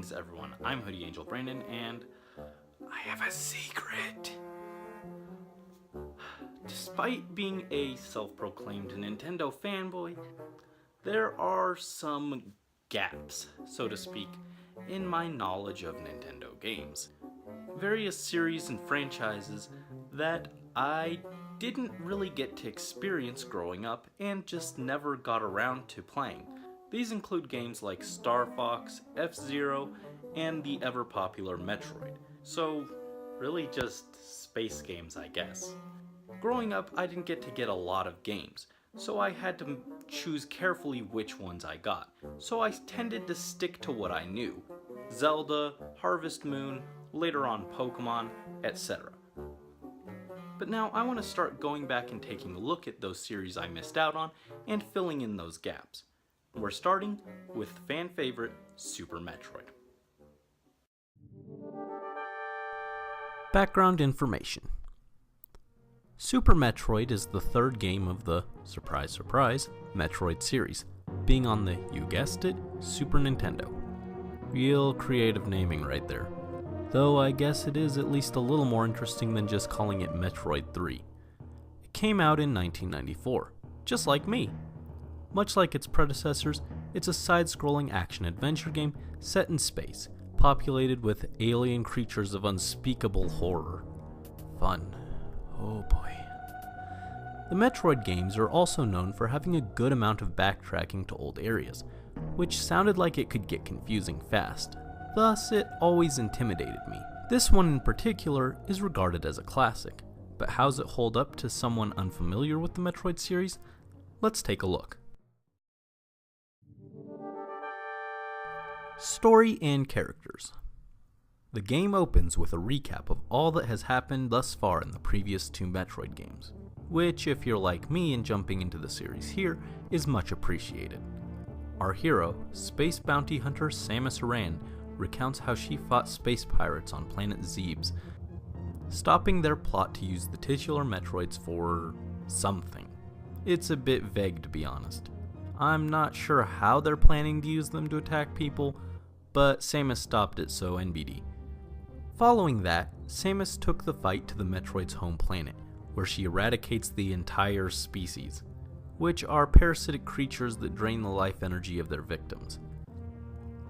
Greetings everyone, I'm Hoodie Angel Brandon and I have a secret. Despite being a self-proclaimed Nintendo fanboy, there are some gaps, so to speak, in my knowledge of Nintendo games. Various series and franchises that I didn't really get to experience growing up and just never got around to playing. These include games like Star Fox, F-Zero, and the ever-popular Metroid. So, really just space games, I guess. Growing up, I didn't get a lot of games, so I had to choose carefully which ones I got. So I tended to stick to what I knew. Zelda, Harvest Moon, later on Pokemon, etc. But now I want to start going back and taking a look at those series I missed out on and filling in those gaps. We're starting with fan favorite Super Metroid. Background information. Super Metroid is the third game of the, surprise surprise, Metroid series, being on the, you guessed it, Super Nintendo. Real creative naming right there. Though I guess it is at least a little more interesting than just calling it Metroid 3. It came out in 1994, just like me. Much like its predecessors, it's a side-scrolling action-adventure game set in space, populated with alien creatures of unspeakable horror. Fun. Oh boy. The Metroid games are also known for having a good amount of backtracking to old areas, which sounded like it could get confusing fast. Thus, it always intimidated me. This one in particular is regarded as a classic, but how's it hold up to someone unfamiliar with the Metroid series? Let's take a look. Story and characters. The game opens with a recap of all that has happened thus far in the previous two Metroid games, which, if you're like me and jumping into the series here, is much appreciated. Our hero, space bounty hunter Samus Aran, recounts how she fought space pirates on planet Zebes, stopping their plot to use the titular Metroids for something. It's a bit vague, to be honest. I'm not sure how they're planning to use them to attack people, but Samus stopped it, so NBD. Following that, Samus took the fight to the Metroid's home planet, where she eradicates the entire species, which are parasitic creatures that drain the life energy of their victims.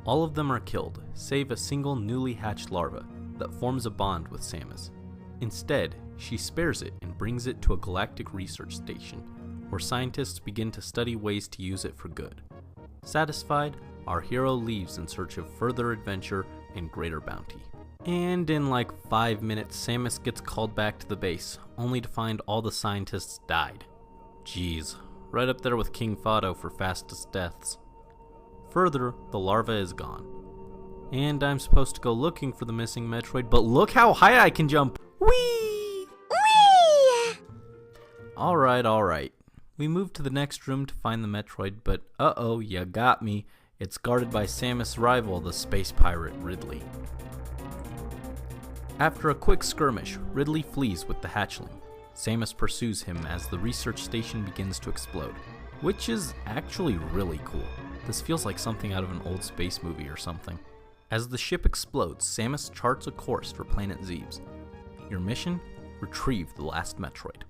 All of them are killed, save a single newly hatched larva that forms a bond with Samus. Instead, she spares it and brings it to a galactic research station, where scientists begin to study ways to use it for good. Satisfied, our hero leaves in search of further adventure and greater bounty. And in like 5 minutes, Samus gets called back to the base, only to find all the scientists died. Jeez, right up there with King Fado for fastest deaths. Further, the larva is gone. And I'm supposed to go looking for the missing Metroid, but look how high I can jump! Whee! Whee! Alright. We move to the next room to find the Metroid, but uh-oh, you got me. It's guarded by Samus' rival, the space pirate Ridley. After a quick skirmish, Ridley flees with the hatchling. Samus pursues him as the research station begins to explode, which is actually really cool. This feels like something out of an old space movie or something. As the ship explodes, Samus charts a course for planet Zebes. Your mission? Retrieve the last Metroid.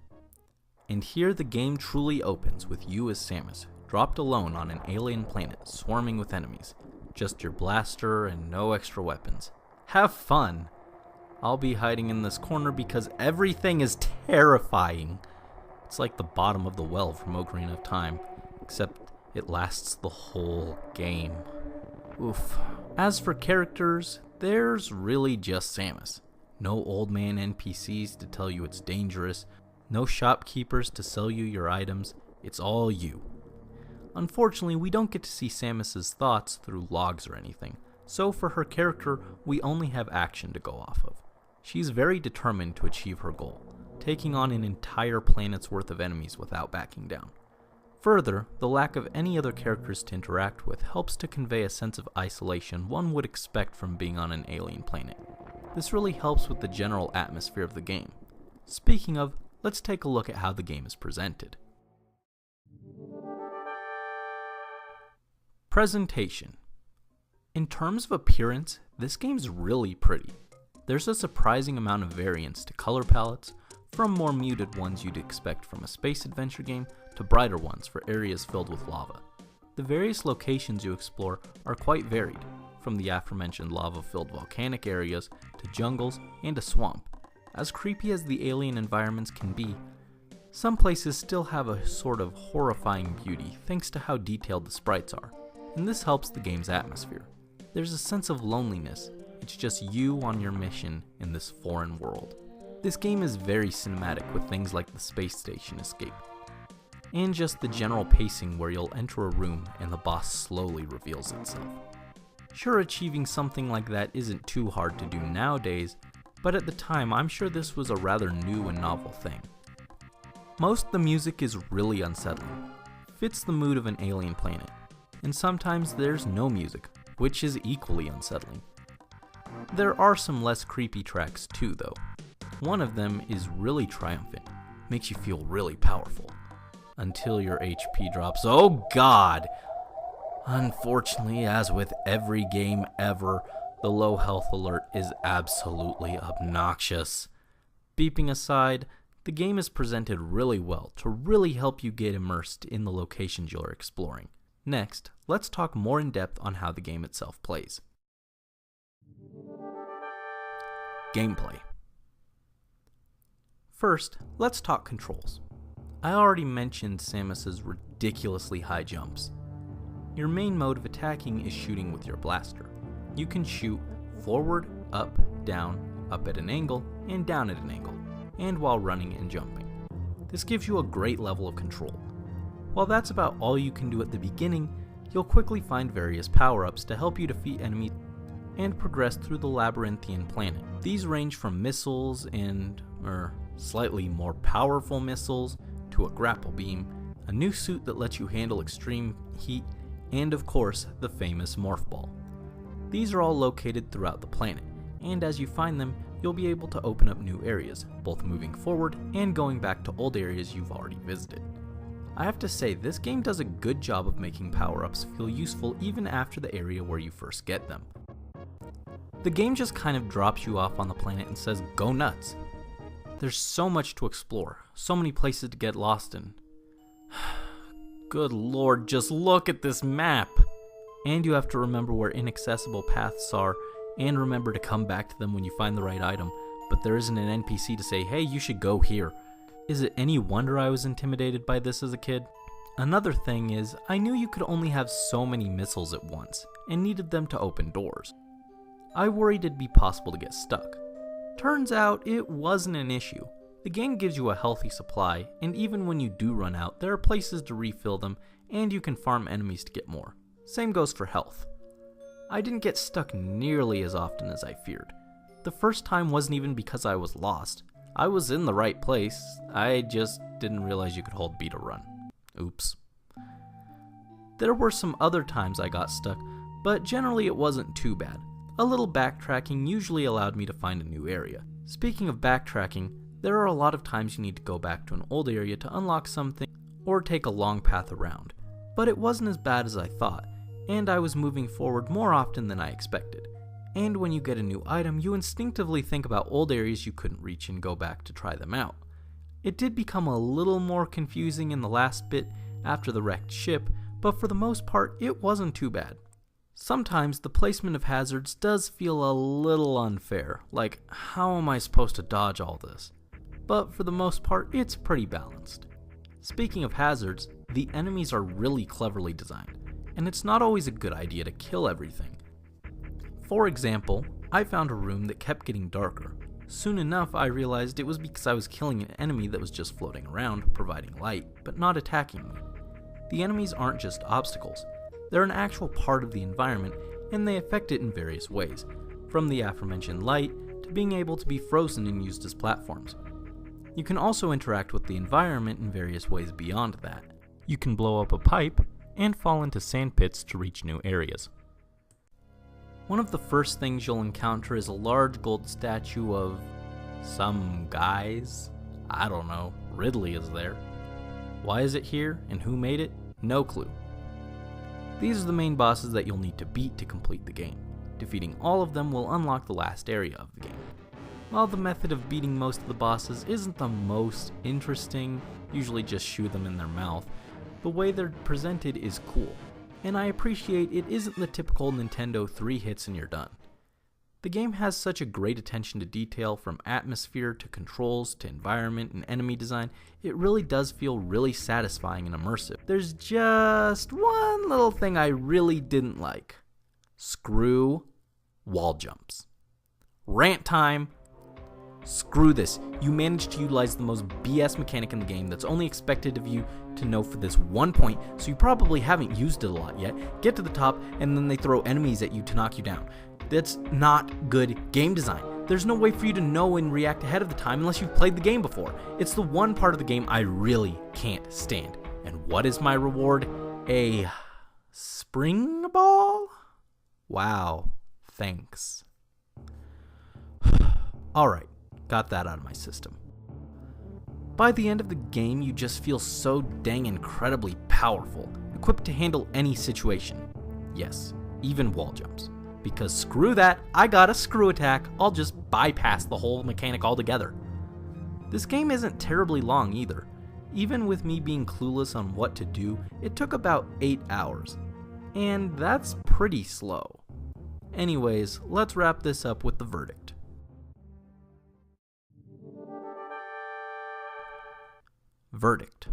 And here the game truly opens with you as Samus, dropped alone on an alien planet swarming with enemies. Just your blaster and no extra weapons. Have fun! I'll be hiding in this corner because everything is terrifying. It's like the bottom of the well from Ocarina of Time, except it lasts the whole game. Oof. As for characters, there's really just Samus. No old man NPCs to tell you it's dangerous, no shopkeepers to sell you your items, it's all you. Unfortunately, we don't get to see Samus's thoughts through logs or anything, so for her character, we only have action to go off of. She's very determined to achieve her goal, taking on an entire planet's worth of enemies without backing down. Further, the lack of any other characters to interact with helps to convey a sense of isolation one would expect from being on an alien planet. This really helps with the general atmosphere of the game. Speaking of, let's take a look at how the game is presented. Presentation. In terms of appearance, this game's really pretty. There's a surprising amount of variance to color palettes, from more muted ones you'd expect from a space adventure game to brighter ones for areas filled with lava. The various locations you explore are quite varied, from the aforementioned lava-filled volcanic areas to jungles and a swamp. As creepy as the alien environments can be, some places still have a sort of horrifying beauty thanks to how detailed the sprites are, and this helps the game's atmosphere. There's a sense of loneliness, it's just you on your mission in this foreign world. This game is very cinematic with things like the space station escape, and just the general pacing where you'll enter a room and the boss slowly reveals itself. Sure, achieving something like that isn't too hard to do nowadays, but at the time I'm sure this was a rather new and novel thing. Most of the music is really unsettling, fits the mood of an alien planet, and sometimes there's no music, which is equally unsettling. There are some less creepy tracks too though. One of them is really triumphant, makes you feel really powerful, until your HP drops. Oh god! Unfortunately, as with every game ever, the low health alert is absolutely obnoxious. Beeping aside, the game is presented really well to really help you get immersed in the locations you're exploring. Next, let's talk more in depth on how the game itself plays. Gameplay. First, let's talk controls. I already mentioned Samus's ridiculously high jumps. Your main mode of attacking is shooting with your blaster. You can shoot forward, up at an angle, and down at an angle, and while running and jumping. This gives you a great level of control. While that's about all you can do at the beginning, you'll quickly find various power-ups to help you defeat enemies and progress through the labyrinthian planet. These range from missiles and, slightly more powerful missiles, to a grapple beam, a new suit that lets you handle extreme heat, and of course, the famous morph ball. These are all located throughout the planet, and as you find them, you'll be able to open up new areas, both moving forward and going back to old areas you've already visited. I have to say, this game does a good job of making power-ups feel useful even after the area where you first get them. The game just kind of drops you off on the planet and says, go nuts. There's so much to explore, so many places to get lost in. Good lord, just look at this map! And you have to remember where inaccessible paths are, and remember to come back to them when you find the right item, but there isn't an NPC to say, hey, you should go here. Is it any wonder I was intimidated by this as a kid? Another thing is, I knew you could only have so many missiles at once, and needed them to open doors. I worried it'd be possible to get stuck. Turns out, it wasn't an issue. The game gives you a healthy supply, and even when you do run out, there are places to refill them, and you can farm enemies to get more. Same goes for health. I didn't get stuck nearly as often as I feared. The first time wasn't even because I was lost. I was in the right place, I just didn't realize you could hold B to run. Oops. There were some other times I got stuck, but generally it wasn't too bad. A little backtracking usually allowed me to find a new area. Speaking of backtracking, there are a lot of times you need to go back to an old area to unlock something or take a long path around. But it wasn't as bad as I thought, and I was moving forward more often than I expected. And when you get a new item, you instinctively think about old areas you couldn't reach and go back to try them out. It did become a little more confusing in the last bit after the wrecked ship, but for the most part, it wasn't too bad. Sometimes the placement of hazards does feel a little unfair, like how am I supposed to dodge all this? But for the most part, it's pretty balanced. Speaking of hazards, the enemies are really cleverly designed, and it's not always a good idea to kill everything. For example, I found a room that kept getting darker. Soon enough, I realized it was because I was killing an enemy that was just floating around, providing light, but not attacking me. The enemies aren't just obstacles. They're an actual part of the environment, and they affect it in various ways, from the aforementioned light to being able to be frozen and used as platforms. You can also interact with the environment in various ways beyond that. You can blow up a pipe and fall into sand pits to reach new areas. One of the first things you'll encounter is a large gold statue of some guys. I don't know, Ridley is there. Why is it here and who made it? No clue. These are the main bosses that you'll need to beat to complete the game. Defeating all of them will unlock the last area of the game. While the method of beating most of the bosses isn't the most interesting, usually just shoo them in their mouth, the way they're presented is cool, and I appreciate it isn't the typical Nintendo 3 hits and you're done. The game has such a great attention to detail, from atmosphere to controls to environment and enemy design. It really does feel really satisfying and immersive. There's just one little thing I really didn't like. Screw wall jumps. Rant time. Screw this. You managed to utilize the most BS mechanic in the game that's only expected of you to know for this one point, so you probably haven't used it a lot yet. Get to the top, and then they throw enemies at you to knock you down. That's not good game design. There's no way for you to know and react ahead of the time unless you've played the game before. It's the one part of the game I really can't stand. And what is my reward? A spring ball? Wow. Thanks. Alright. Got that out of my system. By the end of the game, you just feel so dang incredibly powerful, equipped to handle any situation. Yes, even wall jumps. Because screw that, I got a screw attack, I'll just bypass the whole mechanic altogether. This game isn't terribly long either. Even with me being clueless on what to do, it took about 8 hours. And that's pretty slow. Anyways, let's wrap this up with the verdict. Verdict.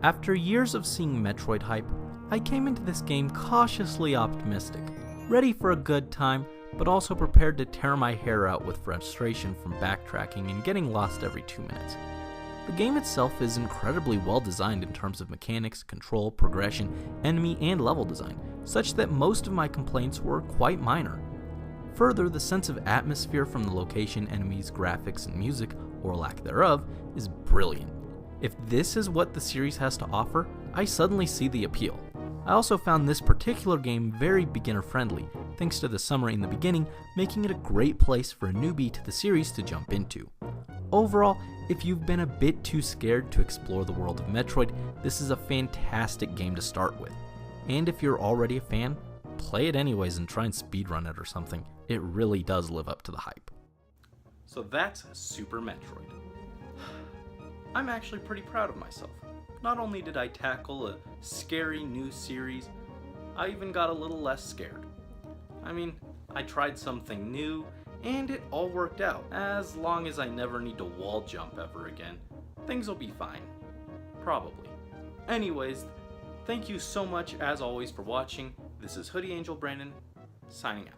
After years of seeing Metroid hype, I came into this game cautiously optimistic, ready for a good time, but also prepared to tear my hair out with frustration from backtracking and getting lost every 2 minutes. The game itself is incredibly well designed in terms of mechanics, control, progression, enemy, and level design, such that most of my complaints were quite minor. Further, the sense of atmosphere from the location, enemies, graphics, and music, or lack thereof, is brilliant. If this is what the series has to offer, I suddenly see the appeal. I also found this particular game very beginner-friendly, thanks to the summary in the beginning, making it a great place for a newbie to the series to jump into. Overall, if you've been a bit too scared to explore the world of Metroid, this is a fantastic game to start with. And if you're already a fan, play it anyways and try and speedrun it or something. It really does live up to the hype. So that's Super Metroid. I'm actually pretty proud of myself. Not only did I tackle a scary new series, I even got a little less scared. I mean, I tried something new, and it all worked out. As long as I never need to wall jump ever again, things will be fine. Probably. Anyways, thank you so much as always for watching. This is Hoodie Angel Brandon, signing out.